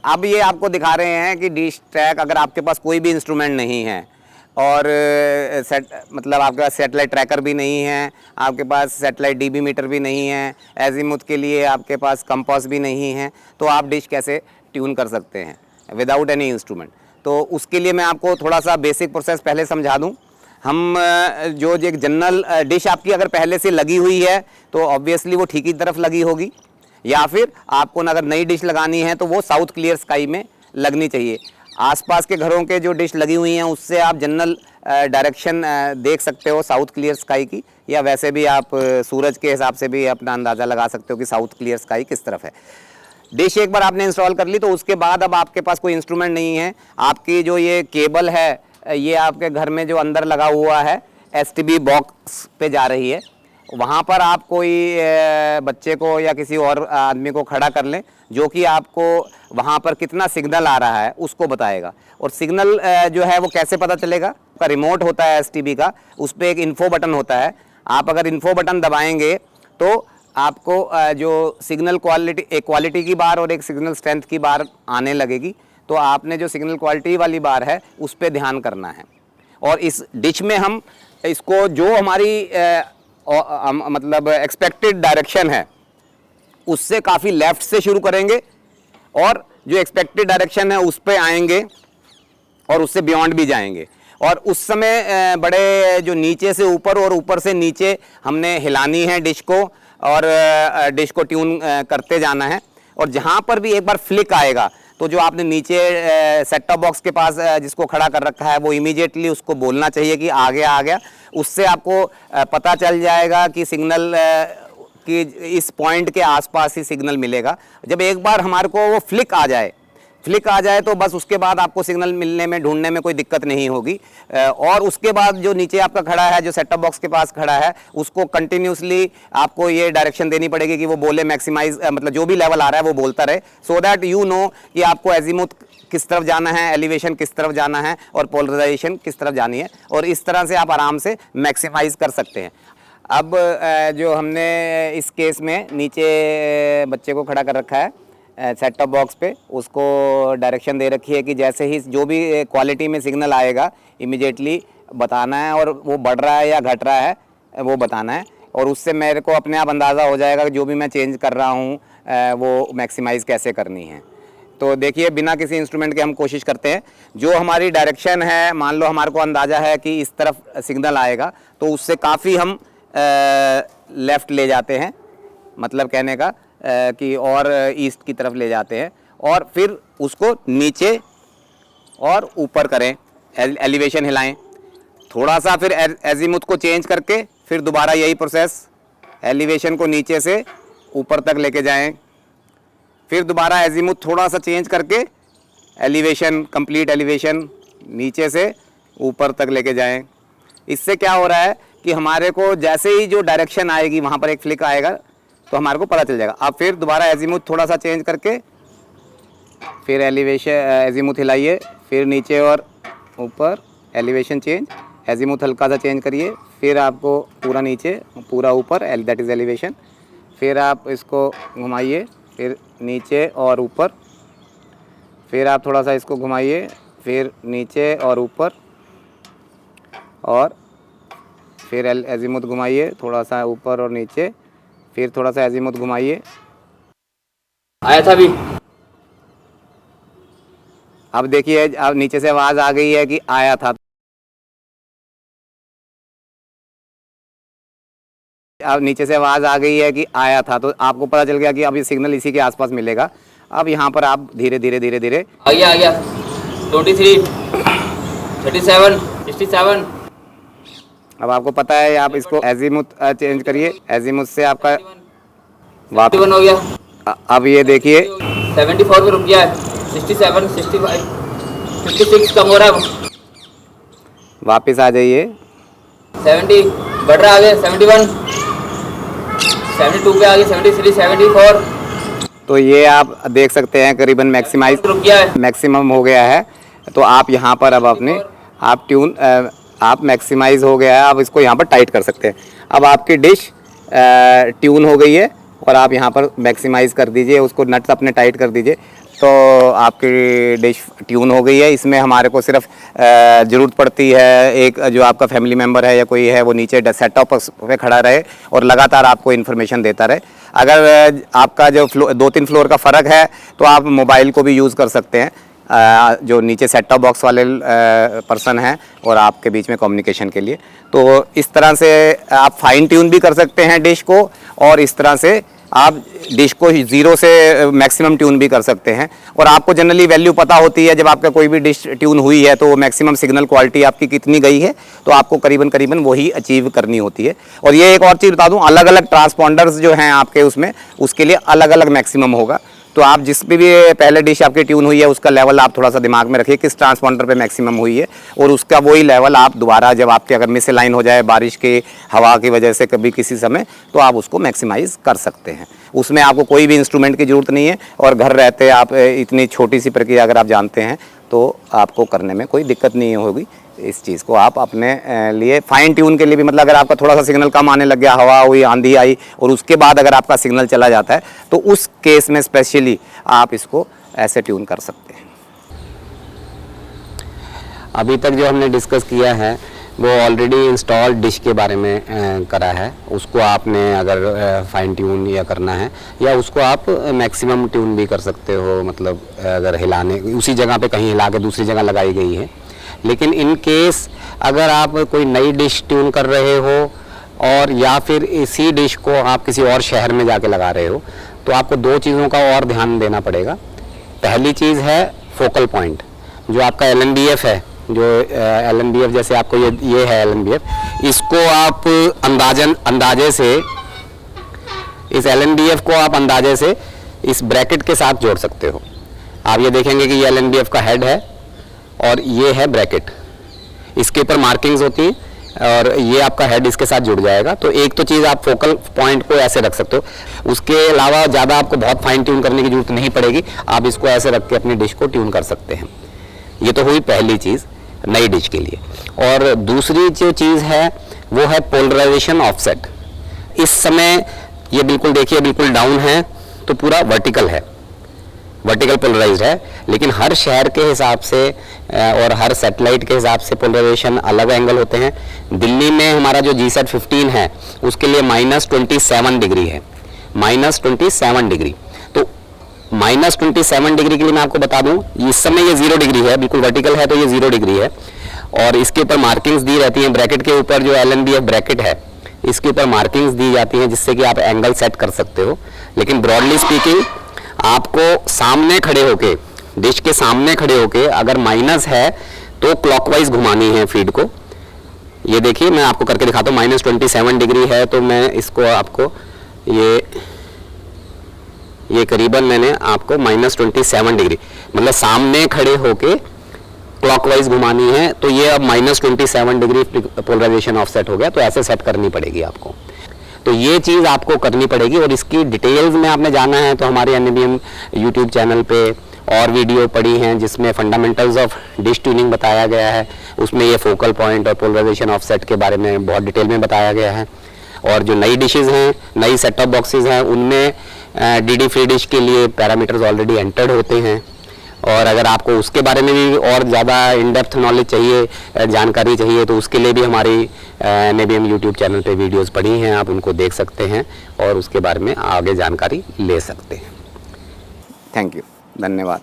अब ये आपको दिखा रहे हैं कि डिश ट्रैक, अगर आपके पास कोई भी इंस्ट्रूमेंट नहीं है और मतलब आपके पास सैटेलाइट ट्रैकर भी नहीं है, आपके पास सैटेलाइट डीबी मीटर भी नहीं है, एजीमुथ के लिए आपके पास कंपास भी नहीं है, तो आप डिश कैसे ट्यून कर सकते हैं विदाउट एनी इंस्ट्रूमेंट। तो उसके लिए मैं आपको थोड़ा सा बेसिक प्रोसेस पहले समझा दूं। हम जो एक जनरल डिश आपकी अगर पहले से लगी हुई है तो ऑब्वियसली वो ठीक की तरफ लगी होगी, या फिर आपको अगर नई डिश लगानी है तो वो साउथ क्लियर स्काई में लगनी चाहिए। आसपास के घरों के जो डिश लगी हुई हैं उससे आप जनरल डायरेक्शन देख सकते हो साउथ क्लियर स्काई की, या वैसे भी आप सूरज के हिसाब से भी अपना अंदाज़ा लगा सकते हो कि साउथ क्लियर स्काई किस तरफ है। डिश एक बार आपने इंस्टॉल कर ली तो उसके बाद अब आपके पास कोई इंस्ट्रूमेंट नहीं है। आपकी जो ये केबल है ये आपके घर में जो अंदर लगा हुआ है एसटीबी बॉक्स पे जा रही है। वहाँ पर आप कोई बच्चे को या किसी और आदमी को खड़ा कर लें जो कि आपको वहाँ पर कितना सिग्नल आ रहा है उसको बताएगा। और सिग्नल जो है वो कैसे पता चलेगा, का रिमोट होता है एसटीबी का, उस पर एक इन्फो बटन होता है। आप अगर इन्फो बटन दबाएंगे तो आपको जो सिग्नल क्वालिटी की बार और एक सिग्नल स्ट्रेंथ की बार आने लगेगी। तो आपने जो सिग्नल क्वालिटी वाली बार है उस पर ध्यान करना है। और इस डिश में हम इसको जो हमारी मतलब एक्सपेक्टेड डायरेक्शन है उससे काफ़ी लेफ़्ट से शुरू करेंगे और जो एक्सपेक्टेड डायरेक्शन है उस पे आएंगे और उससे बियॉन्ड भी जाएंगे। और उस समय बड़े जो नीचे से ऊपर और ऊपर से नीचे हमने हिलानी है डिश को और डिश को ट्यून करते जाना है। और जहाँ पर भी एक बार फ्लिक आएगा तो जो आपने नीचे सेट टॉप बॉक्स के पास जिसको खड़ा कर रखा है वो इमीडिएटली उसको बोलना चाहिए कि आ गया आ गया। उससे आपको पता चल जाएगा कि सिग्नल कि इस पॉइंट के आसपास ही सिग्नल मिलेगा। जब एक बार हमारे को वो फ्लिक आ जाए तो बस उसके बाद आपको सिग्नल मिलने में ढूंढने में कोई दिक्कत नहीं होगी। और उसके बाद जो नीचे आपका खड़ा है, जो सेट टॉप बॉक्स के पास खड़ा है, उसको कंटिन्यूसली आपको ये डायरेक्शन देनी पड़ेगी कि वो बोले मैक्सिमाइज, मतलब जो भी लेवल आ रहा है वो बोलता रहे, सो दैट यू नो कि आपको एजीमुथ किस तरफ जाना है, एलिवेशन किस तरफ जाना है और पोलराइजेशन किस तरफ जानी है। और इस तरह से आप आराम से मैक्सिमाइज कर सकते हैं। अब जो हमने इस केस में नीचे बच्चे को खड़ा कर रखा है सेट टॉप बॉक्स पे, उसको डायरेक्शन दे रखी है कि जैसे ही जो भी क्वालिटी में सिग्नल आएगा इमीडिएटली बताना है, और वो बढ़ रहा है या घट रहा है वो बताना है। और उससे मेरे को अपने आप अंदाज़ा हो जाएगा कि जो भी मैं चेंज कर रहा हूँ वो मैक्सिमाइज़ कैसे करनी है। तो देखिए, बिना किसी इंस्ट्रूमेंट के हम कोशिश करते हैं। जो हमारी डायरेक्शन है, मान लो हमारे को अंदाज़ा है कि इस तरफ सिग्नल आएगा तो उससे काफ़ी हम लेफ़्ट ले जाते हैं, मतलब कहने का कि और ईस्ट की तरफ ले जाते हैं। और फिर उसको नीचे और ऊपर करें, एलिवेशन हिलाएं थोड़ा सा, फिर एजीमुथ को चेंज करके फिर दोबारा यही प्रोसेस, एलिवेशन को नीचे से ऊपर तक लेके जाएं, फिर दोबारा एजीमुथ थोड़ा सा चेंज करके एलिवेशन, कंप्लीट एलिवेशन नीचे से ऊपर तक लेके जाएं। इससे क्या हो रहा है कि हमारे को जैसे ही जो डायरेक्शन आएगी वहाँ पर एक फ्लिक आएगा तो हमारे को पता चल जाएगा। अब फिर दोबारा एजीमुथ थोड़ा सा चेंज करके फिर एलिवेशन, एजीमुथ हिलाइए, फिर नीचे और ऊपर एलिवेशन चेंज, एजीमुथ हल्का सा चेंज करिए, फिर आपको पूरा नीचे पूरा ऊपर, दैट इज़ एलिवेशन। फिर आप इसको घुमाइए, फिर नीचे और ऊपर, फिर आप थोड़ा सा इसको घुमाइए, फिर नीचे और ऊपर, और फिर एजीमुथ घुमाइए थोड़ा सा ऊपर और नीचे, फिर थोड़ा सा एजीमुथ घुमाइए। आया था अभी। अब देखिए, अब नीचे से आवाज़ आ गई है कि आया था। अब नीचे से आवाज़ आ गई है कि आया था, तो आपको पता चल गया कि अब ये सिग्नल इसी के आसपास मिलेगा। अब यहाँ पर आप धीरे धीरे धीरे धीरे आ गया 23, 37, 67। अब आपको पता है, आप इसको एजीमुथ चेंज करिए, एजीमुथ से आपका वापस 71 हो गया। अब ये देखिए 74 पे रुक गया है, 67, 65, 56 कम हो रहा है। वापस आ जाइए, 70 बढ़ रहा है आगे, 71, 72 पे आ गया, 73, 74। तो ये आप देख सकते हैं करीबन मैक्सिमाइज रुक गया है, मैक्सिमम हो गया है। तो आप यहाँ पर अब अपने आप ट्यून आप मैक्सिमाइज हो गया है, आप इसको यहाँ पर टाइट कर सकते हैं। अब आपकी डिश ट्यून हो गई है और आप यहाँ पर मैक्सिमाइज़ कर दीजिए, उसको नट्स अपने टाइट कर दीजिए, तो आपकी डिश ट्यून हो गई है। इसमें हमारे को सिर्फ ज़रूरत पड़ती है एक जो आपका फैमिली मेम्बर है या कोई है वो नीचे सेट टॉप पे खड़ा रहे और लगातार आपको इन्फॉर्मेशन देता रहे। अगर आपका जो 2-3 फ्लोर का फ़र्क है तो आप मोबाइल को भी यूज़ कर सकते हैं, जो नीचे सेट टॉप बॉक्स वाले पर्सन हैं और आपके बीच में कम्युनिकेशन के लिए। तो इस तरह से आप फाइन ट्यून भी कर सकते हैं डिश को, और इस तरह से आप डिश को 0 से मैक्सिमम ट्यून भी कर सकते हैं। और आपको जनरली वैल्यू पता होती है जब आपका कोई भी डिश ट्यून हुई है तो मैक्सिमम सिग्नल क्वालिटी आपकी कितनी गई है, तो आपको करीबन वही अचीव करनी होती है। और ये एक और चीज़ बता दूं, अलग अलग ट्रांसपॉन्डर्स जो हैं आपके उसमें, उसके लिए अलग अलग मैक्सिमम होगा। तो आप जिस भी पहले डिश आपकी ट्यून हुई है उसका लेवल आप थोड़ा सा दिमाग में रखिए किस ट्रांसपॉन्डर पे मैक्सिमम हुई है, और उसका वही लेवल आप दोबारा जब आपके अगर मिस लाइन हो जाए बारिश के हवा की वजह से कभी किसी समय, तो आप उसको मैक्सिमाइज़ कर सकते हैं। उसमें आपको कोई भी इंस्ट्रूमेंट की ज़रूरत नहीं है, और घर रहते आप इतनी छोटी सी प्रक्रिया अगर आप जानते हैं तो आपको करने में कोई दिक्कत नहीं होगी। इस चीज़ को आप अपने लिए फाइन ट्यून के लिए भी, मतलब अगर आपका थोड़ा सा सिग्नल कम आने लग गया, हवा हुई, आंधी आई, और उसके बाद अगर आपका सिग्नल चला जाता है, तो उस केस में स्पेशली आप इसको ऐसे ट्यून कर सकते हैं। अभी तक जो हमने डिस्कस किया है वो ऑलरेडी इंस्टॉल्ड डिश के बारे में करा है। उसको आपने अगर फाइन ट्यून या करना है, या उसको आप मैक्सिमम ट्यून भी कर सकते हो, मतलब अगर हिलाने उसी जगह पे कहीं हिला के दूसरी जगह लगाई गई है। लेकिन इन केस अगर आप कोई नई डिश ट्यून कर रहे हो, और या फिर इसी डिश को आप किसी और शहर में जाके लगा रहे हो, तो आपको 2 चीज़ों का और ध्यान देना पड़ेगा। पहली चीज़ है फोकल पॉइंट, जो आपका LNBF है, जो LNBF जैसे आपको ये है LNBF, इसको आप अंदाजे से इस LNBF को आप अंदाजे से इस ब्रैकेट के साथ जोड़ सकते हो। आप ये देखेंगे कि ये LNBF का हेड है और ये है ब्रैकेट, इसके ऊपर मार्किंग्स होती हैं, और ये आपका हेड इसके साथ जुड़ जाएगा। तो एक तो चीज़ आप फोकल पॉइंट को ऐसे रख सकते हो, उसके अलावा ज़्यादा आपको बहुत फाइन ट्यून करने की जरूरत नहीं पड़ेगी, आप इसको ऐसे रख के अपनी डिश को ट्यून कर सकते हैं। ये तो हुई पहली चीज़ नई डिश के लिए। और दूसरी जो चीज़ है वो है पोलराइजेशन ऑफसेट। इस समय ये बिल्कुल देखिए बिल्कुल डाउन है, तो पूरा वर्टिकल है, वर्टिकल पोलराइज्ड है। लेकिन हर शहर के हिसाब से और हर सैटेलाइट के हिसाब से पोलराइजेशन अलग एंगल होते हैं। दिल्ली में हमारा जो GSAT 15 है उसके लिए -27 डिग्री है, -27 डिग्री। तो -27 डिग्री के लिए मैं आपको बता दूं, इस समय ये 0 डिग्री है, बिल्कुल वर्टिकल है तो ये 0 डिग्री है। और इसके ऊपर मार्किंग्स दी रहती हैं, ब्रैकेट के ऊपर जो LNBF ब्रैकेट है इसके ऊपर मार्किंग्स दी जाती हैं, जिससे कि आप एंगल सेट कर सकते हो। लेकिन ब्रॉडली स्पीकिंग आपको सामने खड़े होके, डिश के सामने खड़े होके, अगर माइनस है तो क्लॉकवाइज घुमानी है फीड को। ये देखिए मैं आपको करके दिखाता हूँ, -27 डिग्री है तो मैं इसको आपको ये करीबन मैंने आपको -27 डिग्री, मतलब सामने खड़े होके क्लॉकवाइज घुमानी है। तो ये अब -27 डिग्री पोलराइजेशन ऑफसेट हो गया, तो ऐसे सेट करनी पड़ेगी आपको। तो ये चीज़ आपको करनी पड़ेगी, और इसकी डिटेल्स में आपने जाना है तो हमारे NABM YouTube चैनल पे और वीडियो पड़ी हैं जिसमें फंडामेंटल्स ऑफ डिश ट्यूनिंग बताया गया है। उसमें ये फोकल पॉइंट और पोलराइजेशन ऑफसेट के बारे में बहुत डिटेल में बताया गया है। और जो नई डिशेज़ हैं, नई सेट टॉप बॉक्सेस हैं, उनमें DD फ्री डिश के लिए पैरामीटर्स ऑलरेडी एंटर्ड होते हैं। और अगर आपको उसके बारे में भी और ज़्यादा इन डेप्थ नॉलेज चाहिए, जानकारी चाहिए, तो उसके लिए भी हमारी NABM YouTube चैनल पे वीडियोस पड़ी हैं, आप उनको देख सकते हैं और उसके बारे में आगे जानकारी ले सकते हैं। थैंक यू, धन्यवाद।